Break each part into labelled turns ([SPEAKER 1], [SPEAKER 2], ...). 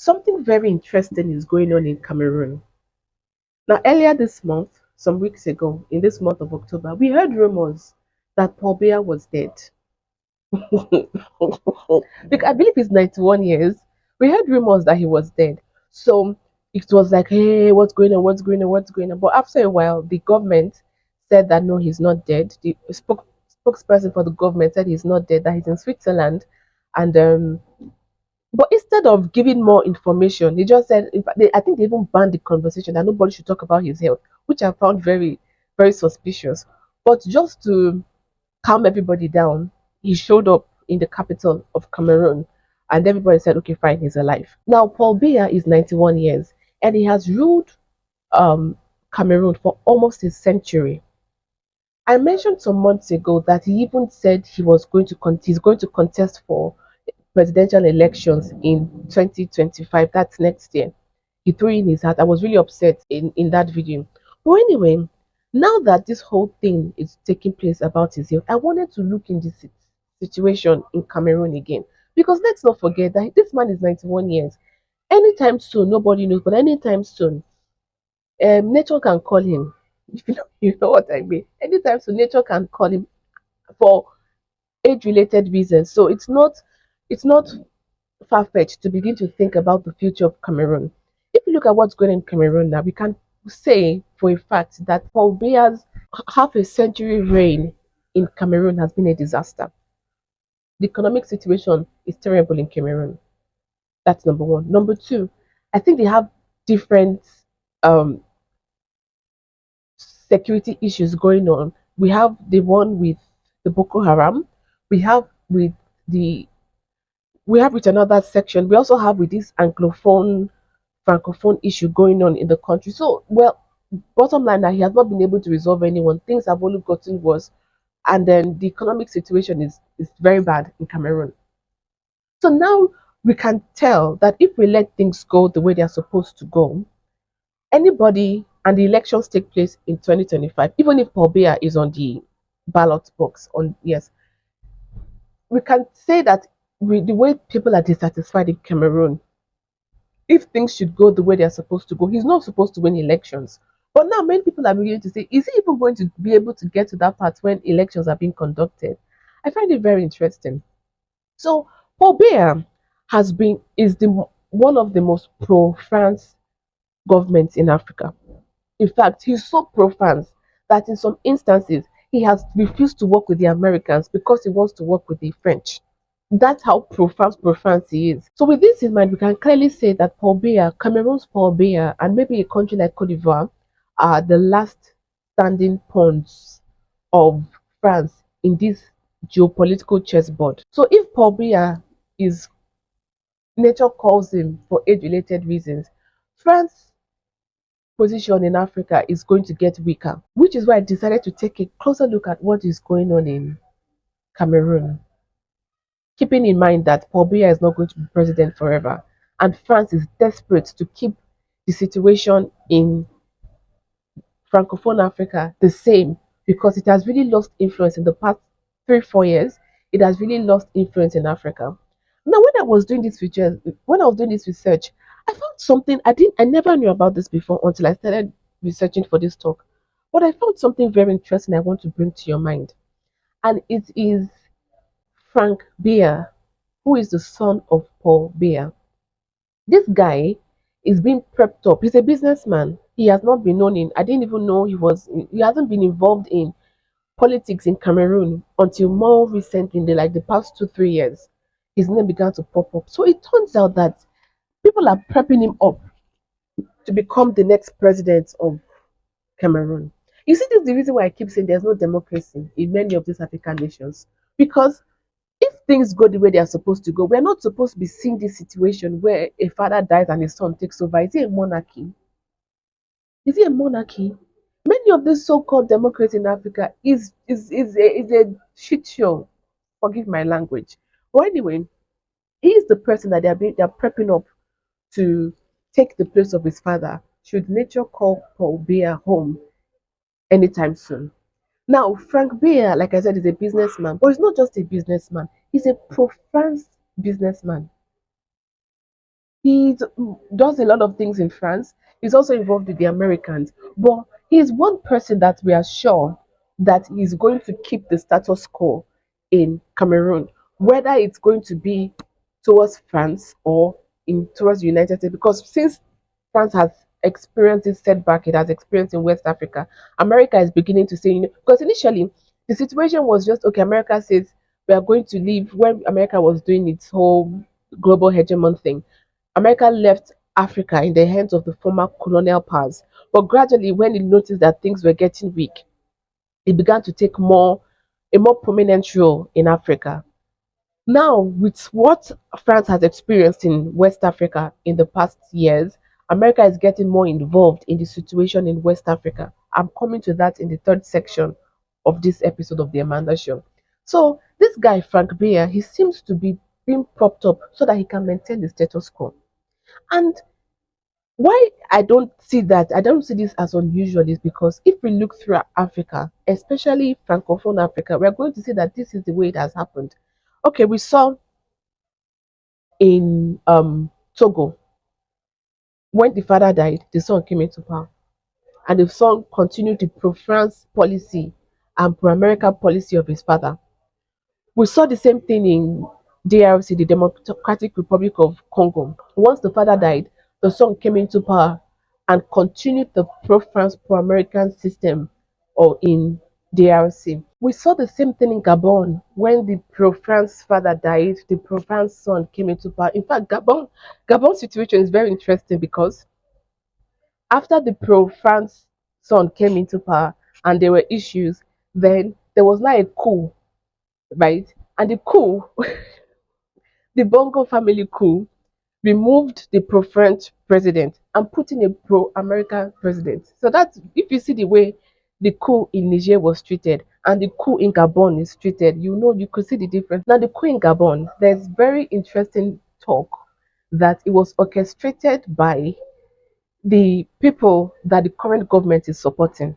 [SPEAKER 1] Something very interesting is going on in Cameroon. Now, earlier this month, some weeks ago, in this month of October, we heard rumors that Paul Biya was dead. Because I believe he's 91 years. We heard rumors that he was dead. So it was like, hey, what's going on? What's going on? What's going on? But after a while, the government said that no, he's not dead. The spokesperson for the government said he's not dead, that he's in Switzerland. And but instead of giving more information, he just said, in fact, I think they even banned the conversation that nobody should talk about his health, which I found very, very suspicious. But just to calm everybody down, he showed up in the capital of Cameroon, and everybody said, okay, fine, he's alive. Now, Paul Biya is 91 years, and he has ruled um, Cameroon for almost a century. I mentioned some months ago that he even said he's going to contest for presidential elections in 2025. That's next year. He threw in his hat. I was really upset in that video. But anyway, now that this whole thing is taking place about his health, I wanted to look in this situation in Cameroon again. Because let's not forget that this man is 91 years. Anytime soon, nobody knows, but anytime soon, nature can call him. If you know what I mean. Anytime soon, nature can call him for age-related reasons. So it's not far-fetched to begin to think about the future of Cameroon. If you look at what's going on in Cameroon now, we can say for a fact that Paul Biya's half a century reign in Cameroon has been a disaster. The economic situation is terrible in Cameroon. That's number one. Number two, I think they have different um, security issues going on. We have the one with the Boko Haram. We have with the we have with another section. We also have with this Anglophone, Francophone issue going on in the country. So, well, bottom line, that he has not been able to resolve anyone. Things have only gotten worse, and then the economic situation is very bad in Cameroon. So now we can tell that if we let things go the way they are supposed to go, anybody and the elections take place in 2025, even if Paul Biya is on the ballot box, on yes, we can say that the way people are dissatisfied in Cameroon, if things should go the way they're supposed to go, he's not supposed to win elections. But now many people are beginning to say, is he even going to be able to get to that part when elections are being conducted? I find it very interesting. So Paul Biya is the one of the most pro-France governments in Africa. In fact, he's so pro-France that in some instances he has refused to work with the Americans because he wants to work with the French. That's how pro-France he is. So with this in mind, we can clearly say that Paul Biya, Cameroon's Paul Biya, and maybe a country like Cote d'Ivoire are the last standing pawns of France in this geopolitical chessboard. So if Paul Biya is nature calls him for age-related reasons, France's position in Africa is going to get weaker, which is why I decided to take a closer look at what is going on in Cameroon, keeping in mind that Paul Biya is not going to be president forever, and France is desperate to keep the situation in Francophone Africa the same because it has really lost influence in the past 3 4 years. It has really lost influence in Africa. Now, when I was doing this research, I found something I never knew about this before until I started researching for this talk. But I found something very interesting I want to bring to your mind, and it is Franck Biya, who is the son of Paul Biya. This guy is being prepped up. He's a businessman. He has not been known in, I didn't even know he hasn't been involved in politics in Cameroon until more recently, in the past 2 3 years. His name began to pop up. So it turns out that people are prepping him up to become the next president of Cameroon. You see, this is the reason why I keep saying there's no democracy in many of these African nations. Because if things go the way they are supposed to go, we're not supposed to be seeing this situation where a father dies and his son takes over. Is it a monarchy? Is it a monarchy? Many of these so-called democracies in Africa is a shit show. Forgive my language. But anyway, he is the person that they're prepping up to take the place of his father. Should nature call Paul Biya home anytime soon? Now, Frank Biya, like I said, is a businessman, but he's not just a businessman. He's a pro-France businessman. He does a lot of things in France. He's also involved with the Americans. But he's one person that we are sure that he's going to keep the status quo in Cameroon, whether it's going to be towards France or in towards the United States. Because since France has experienced this setback it has experienced in West Africa, America is beginning to say, because initially the situation was just okay. America says we are going to leave when America was doing its whole global hegemon thing. America left Africa in the hands of the former colonial powers. But gradually, when it noticed that things were getting weak, it began to take a more prominent role in Africa. Now, with what France has experienced in West Africa in the past years, America is getting more involved in the situation in West Africa. I'm coming to that in the third section of this episode of the Amanda Show. So, this guy, Franck Biya, he seems to be being propped up so that he can maintain the status quo. And why I don't see this as unusual is because if we look through Africa, especially Francophone Africa, we're going to see that this is the way it has happened. Okay, we saw in Togo, when the father died, the son came into power. And the son continued the pro France policy and pro America policy of his father. We saw the same thing in DRC, the Democratic Republic of Congo. Once the father died, the son came into power and continued the pro-France, pro-American system or in DRC. We saw the same thing in Gabon when the pro-France father died, the pro-France son came into power. In fact, Gabon situation is very interesting because after the pro-France son came into power and there were issues, then there was now a coup, right? And the coup, the Bongo family coup, removed the pro-French president and put in a pro-American president. So that's if you see the way the coup in Niger was treated and the coup in Gabon is treated, you could see the difference. Now the coup in Gabon, there's very interesting talk that it was orchestrated by the people that the current government is supporting.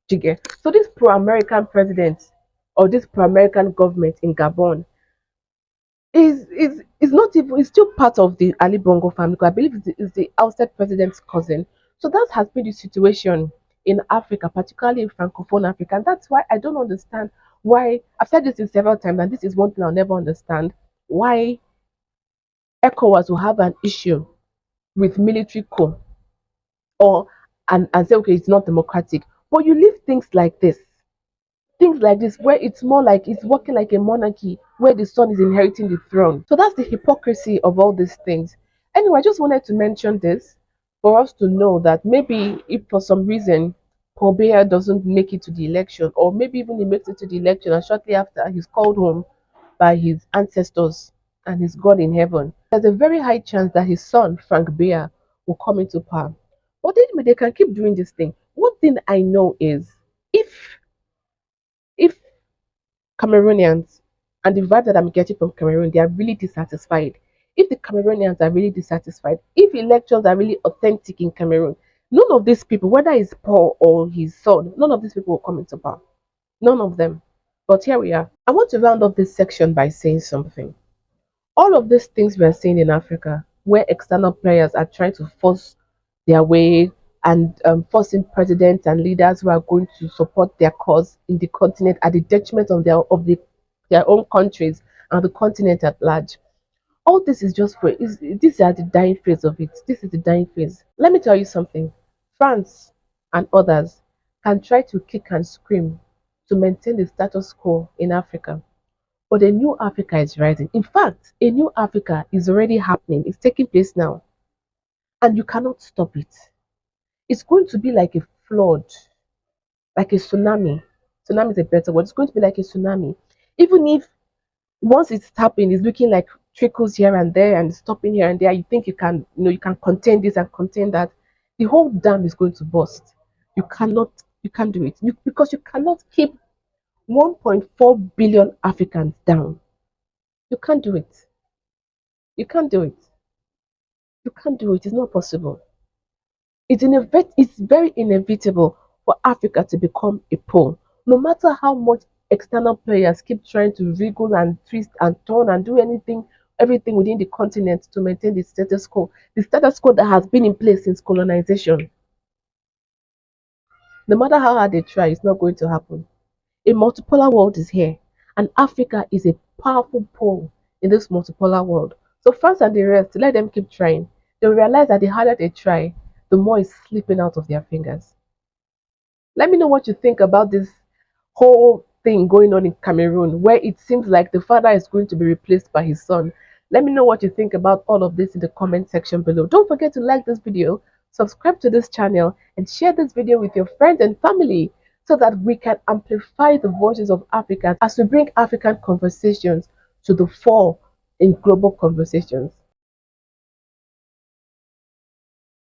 [SPEAKER 1] Do you get? So this pro-American president or this pro-American government in Gabon is not even is still part of the Ali Bongo family. I believe it's the ousted president's cousin. So that has been the situation in Africa, particularly in Francophone Africa. And that's why I don't understand why I've said this several times, and this is one thing I'll never understand why ECOWAS will have an issue with military coup or and say okay it's not democratic. But you leave things like this where it's more like it's working like a monarchy where the son is inheriting the throne. So that's the hypocrisy of all these things. Anyway, I just wanted to mention this for us to know that maybe if for some reason Paul Biya doesn't make it to the election, or maybe even he makes it to the election and shortly after he's called home by his ancestors and he's God in heaven, there's a very high chance that his son, Frank Biya, will come into power. But anyway, they can keep doing this thing. One thing I know is if Cameroonians and the vibe that I'm getting from Cameroon, they are really dissatisfied. If the Cameroonians are really dissatisfied, if elections are really authentic in Cameroon, none of these people, whether it's Paul or his son, none of these people will come into power. None of them. But here we are. I want to round up this section by saying something. All of these things we are seeing in Africa, where external players are trying to force their way and forcing presidents and leaders who are going to support their cause in the continent at the detriment their own countries and the continent at large. All this is just these are the dying phase of it. This is the dying phase. Let me tell you something. France and others can try to kick and scream to maintain the status quo in Africa. But a new Africa is rising. In fact, a new Africa is already happening. It's taking place now. And you cannot stop it. It's going to be like a flood, like a tsunami. Tsunami is a better word. It's going to be like a tsunami. Even if once it's happening, it's looking like trickles here and there and stopping here and there, you think you can contain this and contain that. The whole dam is going to burst. You can't do it. Because you cannot keep 1.4 billion Africans down. You can't do it. You can't do it. You can't do it. It's not possible. It's very inevitable for Africa to become a pole. No matter how much external players keep trying to wriggle and twist and turn and do anything, everything within the continent to maintain the status quo that has been in place since colonization. No matter how hard they try, it's not going to happen. A multipolar world is here, and Africa is a powerful pole in this multipolar world. So France and the rest, let them keep trying. They'll realize that the harder they try, the more it's slipping out of their fingers. Let me know what you think about this whole thing going on in Cameroon, where it seems like the father is going to be replaced by his son. Let me know what you think about all of this in the comment section below. Don't forget to like this video, subscribe to this channel, and share this video with your friends and family so that we can amplify the voices of Africans as we bring African conversations to the fore in global conversations.